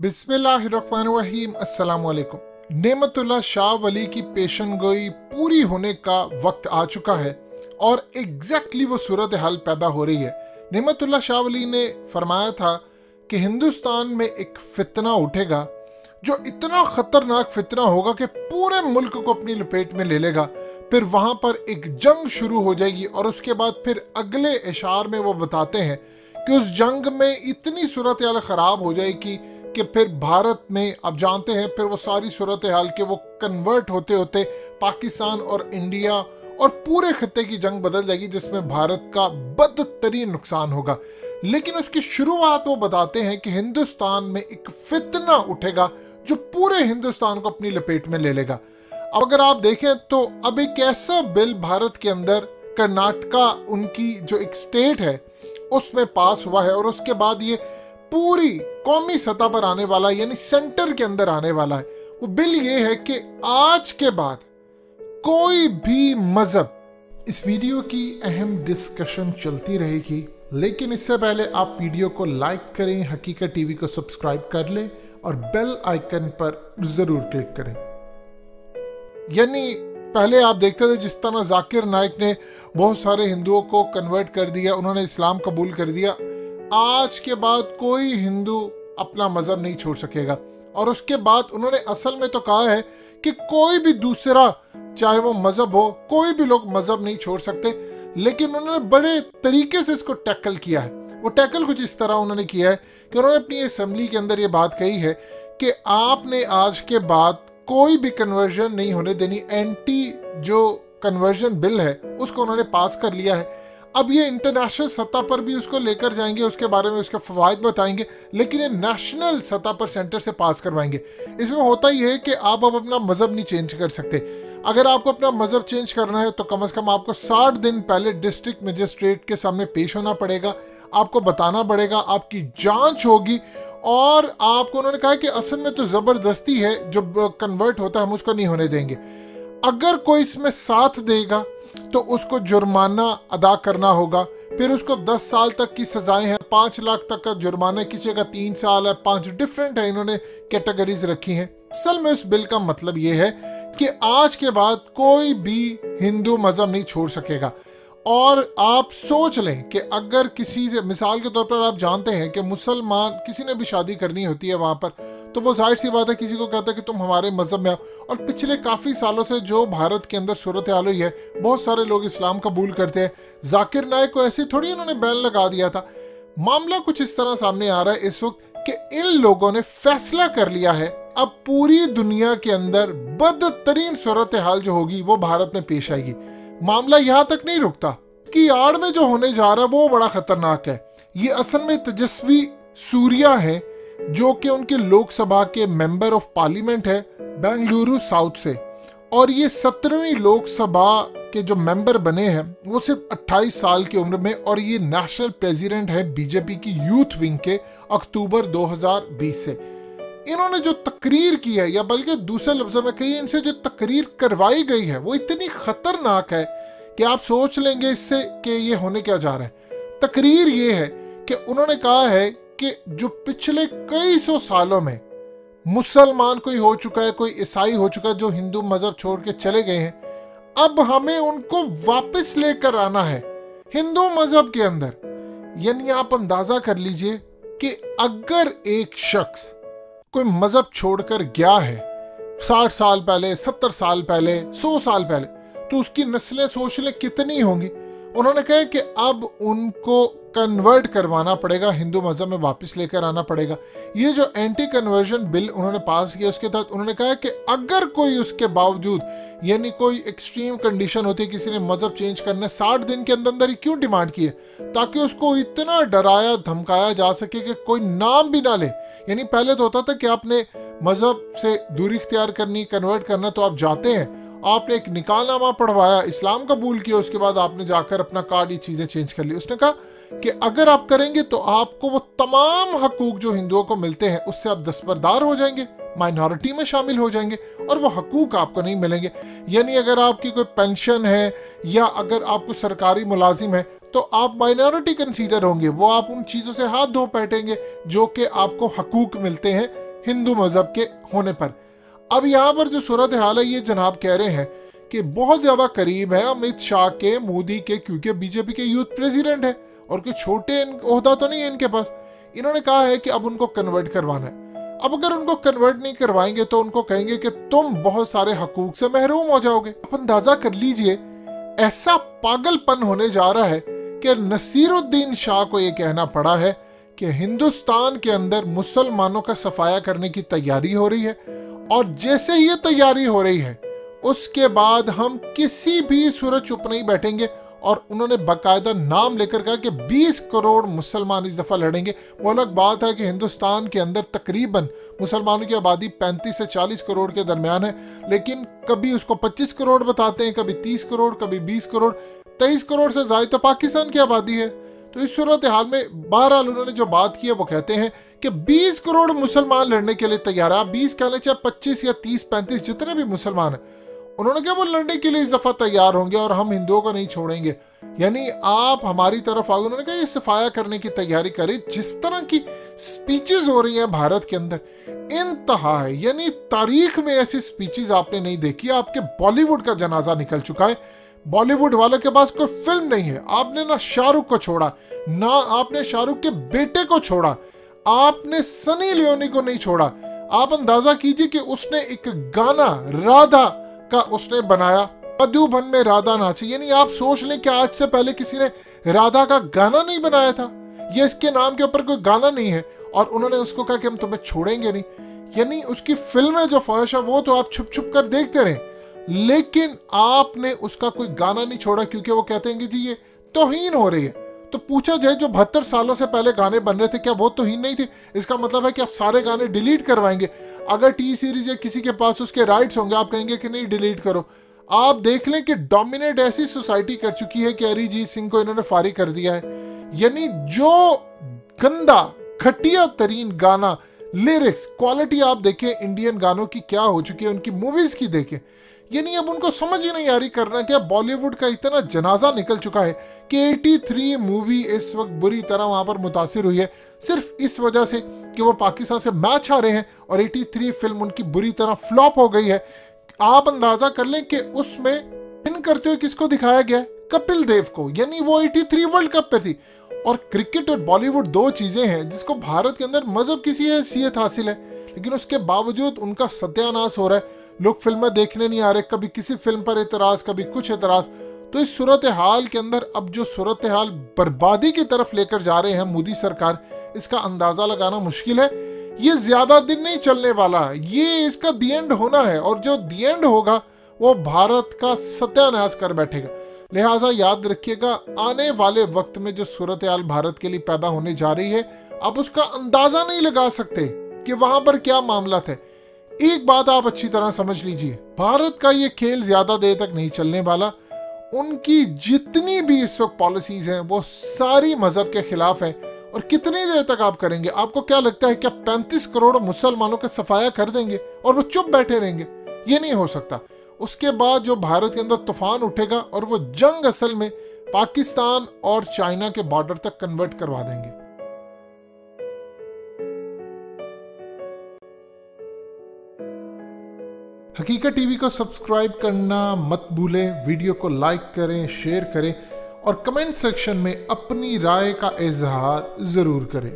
बिस्मिल्लाहिर्रहमानिर्रहीम। अस्सलाम वालेकुम। नेमतुल्लाह शाह वली की पेशन गोई पूरी होने का वक्त आ चुका है और एग्जैक्टली वो सूरत हाल पैदा हो रही है। नेमतुल्लाह शाह वली ने फरमाया था कि हिंदुस्तान में एक फितना उठेगा जो इतना खतरनाक फितना होगा कि पूरे मुल्क को अपनी लपेट में ले लेगा। फिर वहां पर एक जंग शुरू हो जाएगी और उसके बाद फिर अगले इशार में वो बताते हैं कि उस जंग में इतनी सूरत हाल खराब हो जाएगी कि फिर भारत में, आप जानते हैं, फिर वो सारी सूरत हाल के वो कन्वर्ट होते होते पाकिस्तान और इंडिया और पूरे खत्ते की जंग बदल जाएगी जिसमें भारत का बदतरीन नुकसान होगा। लेकिन उसकी शुरुआत वो बताते हैं कि हिंदुस्तान में एक फितना उठेगा जो पूरे हिंदुस्तान को अपनी लपेट में ले लेगा। अब अगर आप देखें तो अब एक ऐसा बिल भारत के अंदर कर्नाटका, उनकी जो एक स्टेट है, उसमें पास हुआ है और उसके बाद ये पूरी कौमी सतह पर आने वाला, यानी सेंटर के अंदर आने वाला है। वो बिल ये है कि आज के बाद कोई भी मजहब, इस वीडियो की अहम डिस्कशन चलती रहेगी, लेकिन इससे पहले आप वीडियो को लाइक करें, हकीकत टीवी को सब्सक्राइब कर लें और बेल आइकन पर जरूर क्लिक करें। यानी पहले आप देखते थे जिस तरह जाकिर नाइक ने बहुत सारे हिंदुओं को कन्वर्ट कर दिया, उन्होंने इस्लाम कबूल कर दिया। आज के बाद कोई हिंदू अपना मजहब नहीं छोड़ सकेगा। और उसके बाद उन्होंने असल में तो कहा है कि कोई भी दूसरा, चाहे वो मजहब हो, कोई भी लोग मजहब नहीं छोड़ सकते। लेकिन उन्होंने बड़े तरीके से इसको टैकल किया है। वो टैकल कुछ इस तरह उन्होंने किया है कि उन्होंने अपनी असेंबली के अंदर ये बात कही है कि आपने आज के बाद कोई भी कन्वर्जन नहीं होने देनी। एंटी जो कन्वर्जन बिल है उसको उन्होंने पास कर लिया है। अब ये इंटरनेशनल सतह पर भी उसको लेकर जाएंगे, उसके बारे में उसके फवायद बताएंगे, लेकिन ये नेशनल सतह पर सेंटर से पास करवाएंगे। इसमें होता ही है कि आप अब अपना मजहब नहीं चेंज कर सकते। अगर आपको अपना मजहब चेंज करना है तो कम से कम आपको 60 दिन पहले डिस्ट्रिक्ट मजिस्ट्रेट के सामने पेश होना पड़ेगा, आपको बताना पड़ेगा, आपकी जांच होगी। और आपको उन्होंने कहा कि असल में तो जबरदस्ती है, जो कन्वर्ट होता है हम उसको नहीं होने देंगे। अगर कोई इसमें साथ देगा तो उसको जुर्माना अदा करना होगा। फिर उसको 10 साल तक की सजाएं हैं, 5 लाख तक का जुर्माना, किसी का 3 साल है, 5 डिफरेंट है, इन्होंने कैटेगरीज रखी हैं। असल में उस बिल का मतलब ये है कि आज के बाद कोई भी हिंदू मजहब नहीं छोड़ सकेगा। और आप सोच लें कि अगर किसी, मिसाल के तौर पर आप जानते हैं कि मुसलमान, किसी ने भी शादी करनी होती है वहां पर, तो वो जाहिर सी बात है किसी को कहता है कि तुम हमारे मजहब में आओ। और पिछले काफ़ी सालों से जो भारत के अंदर सूरत हाल हुई है, बहुत सारे लोग इस्लाम कबूल करते हैं। जाकिर नाइक को ऐसे थोड़ी उन्होंने बैन लगा दिया था। मामला कुछ इस तरह सामने आ रहा है इस वक्त कि इन लोगों ने फैसला कर लिया है अब पूरी दुनिया के अंदर बदतरीन सूरत हाल जो होगी वो भारत में पेश आएगी। मामला यहाँ तक नहीं रुकता, इसकी आड़ में जो होने जा रहा है वो बड़ा खतरनाक है। ये असल में तेजस्वी सूर्या है जो कि उनके लोकसभा के मेंबर ऑफ पार्लियामेंट है बेंगलुरु साउथ से, और ये 17वीं लोकसभा के जो मेंबर बने हैं वो सिर्फ 28 साल की उम्र में, और ये नेशनल प्रेसिडेंट है बीजेपी की यूथ विंग के अक्टूबर 2020 से। इन्होंने जो तकरीर की है, या बल्कि दूसरे लफ्जों में कही, इनसे जो तकरीर करवाई गई है वो इतनी खतरनाक है कि आप सोच लेंगे इससे कि ये होने क्या जा रहा है। तकरीर ये है कि उन्होंने कहा है कि जो पिछले कई सौ सालों में मुसलमान कोई हो चुका है, कोई ईसाई हो चुका है, जो हिंदू मजहब छोड़ के चले गए हैं, अब हमें उनको वापस लेकर आना है हिंदू मजहब के अंदर। यानी आप अंदाजा कर लीजिए कि अगर एक शख्स कोई मजहब छोड़कर गया है 60 साल पहले, 70 साल पहले, 100 साल पहले, तो उसकी नस्लें सोच ले कितनी होंगी। उन्होंने कहा कि अब उनको कन्वर्ट करवाना पड़ेगा, हिंदू मजहब में वापस लेकर आना पड़ेगा। ये जो एंटी कन्वर्जन बिल उन्होंने पास किया, उसके तहत उन्होंने कहा कि अगर कोई उसके बावजूद, यानी कोई एक्सट्रीम कंडीशन होती है, किसी ने मजहब चेंज करना है, 60 दिन के अंदर ही क्यों डिमांड की है, ताकि उसको इतना डराया धमकाया जा सके कि कोई नाम भी ना ले। यानी पहले तो होता था कि आपने मजहब से दूरी इख्तियार करनी, कन्वर्ट करना, तो आप जाते हैं, आपने एक निकाहनामा पढ़वाया, इस्लाम कबूल किया, उसके बाद आपने जाकर अपना कार्ड, ये चीज़ें चेंज कर ली। उसने कहा कि अगर आप करेंगे तो आपको वो तमाम हकूक जो हिंदुओं को मिलते हैं उससे आप दस्तबरदार हो जाएंगे, माइनॉरिटी में शामिल हो जाएंगे, और वो हकूक आपको नहीं मिलेंगे। यानी अगर आपकी कोई पेंशन है या अगर आपको सरकारी मुलाजिम है तो आप माइनॉरिटी कंसीडर होंगे, वो आप उन चीज़ों से हाथ धो बैठेंगे जो कि आपको हकूक मिलते हैं हिंदू मजहब के होने पर। अब यहाँ पर जो सूरत हाल है, ये जनाब कह रहे हैं कि बहुत ज्यादा करीब है अमित शाह के, मोदी के, क्योंकि बीजेपी के यूथ प्रेसिडेंट है और कोई छोटे ओहदा तो नहीं है इनके पास। इन्होंने कहा है कि अब उनको कन्वर्ट करवाना है। अब अगर उनको कन्वर्ट नहीं करवाएंगे तो उनको कहेंगे कि तुम बहुत सारे हकूक से महरूम हो जाओगे। आप अंदाजा कर लीजिए, ऐसा पागलपन होने जा रहा है कि नसीरुद्दीन शाह को यह कहना पड़ा है कि हिंदुस्तान के अंदर मुसलमानों का सफाया करने की तैयारी हो रही है, और जैसे ही ये तैयारी हो रही है उसके बाद हम किसी भी सूरत चुप नहीं बैठेंगे। और उन्होंने बाकायदा नाम लेकर कहा कि 20 करोड़ मुसलमान इस दफा लड़ेंगे। वो अलग बात है कि हिंदुस्तान के अंदर तकरीबन मुसलमानों की आबादी 35 से 40 करोड़ के दरमियान है, लेकिन कभी उसको 25 करोड़ बताते हैं, कभी 30 करोड़, कभी 20 करोड़। 23 करोड़ से ज्यादा तो पाकिस्तान की आबादी है। तो इस सूरत हाल में बहरहाल उन्होंने जो बात की है वो कहते हैं कि 20 करोड़ मुसलमान लड़ने के लिए तैयार है। आप 20 कह लें, चाहे 25 या 30, 35 जितने भी मुसलमान हैं, उन्होंने क्या वो लड़ने के लिए इस दफा तैयार होंगे और हम हिंदुओं को नहीं छोड़ेंगे। यानी आप हमारी तरफ आओगे। उन्होंने कहा ये सफाया करने की तैयारी करें। जिस तरह की स्पीचेस हो रही हैं भारत के अंदर, इंतहा है। यानी तारीख में ऐसी स्पीचेस आपने नहीं देखी। आपके बॉलीवुड का जनाजा निकल चुका है। बॉलीवुड वालों के पास कोई फिल्म नहीं है। आपने ना शाहरुख को छोड़ा, ना आपने शाहरुख के बेटे को छोड़ा, आपने सनी लियोनी को नहीं छोड़ा। आप अंदाजा कीजिए कि उसने एक गाना राधा का उसने बनाया, मधुबन में राधा नाचे। यानी आप सोच लें कि आज से पहले किसी ने राधा का गाना नहीं बनाया था। ये इसके नाम के ऊपर कोई गाना नहीं है और उन्होंने उसको कहा कि हम तुम्हें छोड़ेंगे नहीं। यानी उसकी फिल्में जो ख्वाहिश है वो तो आप छुप छुप कर देखते रहे, लेकिन आपने उसका कोई गाना नहीं छोड़ा, क्योंकि वो कहते हैं कि जी ये तौहीन हो रही है। तो पूछा जाए जो 72 सालों से पहले गाने बन रहे थे, क्या वो तौहीन नहीं थे? इसका मतलब है कि आप सारे गाने डिलीट करवाएंगे। अगर टी सीरीज या किसी के पास उसके राइट्स होंगे, आप कहेंगे कि नहीं डिलीट करो। आप देख लें कि डोमिनेट ऐसी सोसाइटी कर चुकी है कि अरिजीत सिंह को इन्होंने फारिग कर दिया है। यानी जो गंदा घटिया तरीन गाना, लिरिक्स, क्वालिटी आप देखें इंडियन गानों की क्या हो चुकी है, उनकी मूवीज की देखें। यानी अब उनको समझ ही नहीं आ रही करना क्या। बॉलीवुड का इतना जनाजा निकल चुका है कि 83 मूवी इस वक्त बुरी तरह वहां पर मुतासिर हुई है, सिर्फ इस वजह से कि वो पाकिस्तान से मैच हारे हैं और 83 फिल्म उनकी बुरी तरह फ्लॉप हो गई है। आप अंदाजा कर लें कि उसमें विन करते हुए किसको दिखाया गया है? कपिल देव को। यानी वो 83 वर्ल्ड कप पे थी। और क्रिकेट और बॉलीवुड दो चीजें हैं जिसको भारत के अंदर मजहब की हैसियत हासिल है, लेकिन उसके बावजूद उनका सत्यानाश हो रहा है। लोग फिल्में देखने नहीं आ रहे, कभी किसी फिल्म पर एतराज, कभी कुछ एतराज। तो इस सूरत हाल के अंदर अब जो सूरत हाल बर्बादी की तरफ लेकर जा रहे हैं मोदी सरकार, इसका अंदाजा लगाना मुश्किल है। ये ज्यादा दिन नहीं चलने वाला, ये इसका दी एंड होना है, और जो दी एंड होगा वो भारत का सत्यानाश कर बैठेगा। लिहाजा याद रखिएगा, आने वाले वक्त में जो सूरत हाल भारत के लिए पैदा होने जा रही है, आप उसका अंदाजा नहीं लगा सकते कि वहां पर क्या मामला थे। एक बात आप अच्छी तरह समझ लीजिए, भारत का ये खेल ज्यादा देर तक नहीं चलने वाला। उनकी जितनी भी इस वक्त पॉलिसीज हैं वो सारी मजहब के खिलाफ है। और कितनी देर तक आप करेंगे? आपको क्या लगता है क्या 35 करोड़ मुसलमानों का सफाया कर देंगे और वो चुप बैठे रहेंगे? ये नहीं हो सकता। उसके बाद जो भारत के अंदर तूफान उठेगा और वो जंग असल में पाकिस्तान और चाइना के बॉर्डर तक कन्वर्ट करवा देंगे। हकीकत टीवी को सब्सक्राइब करना मत भूलें, वीडियो को लाइक करें, शेयर करें और कमेंट सेक्शन में अपनी राय का इजहार जरूर करें।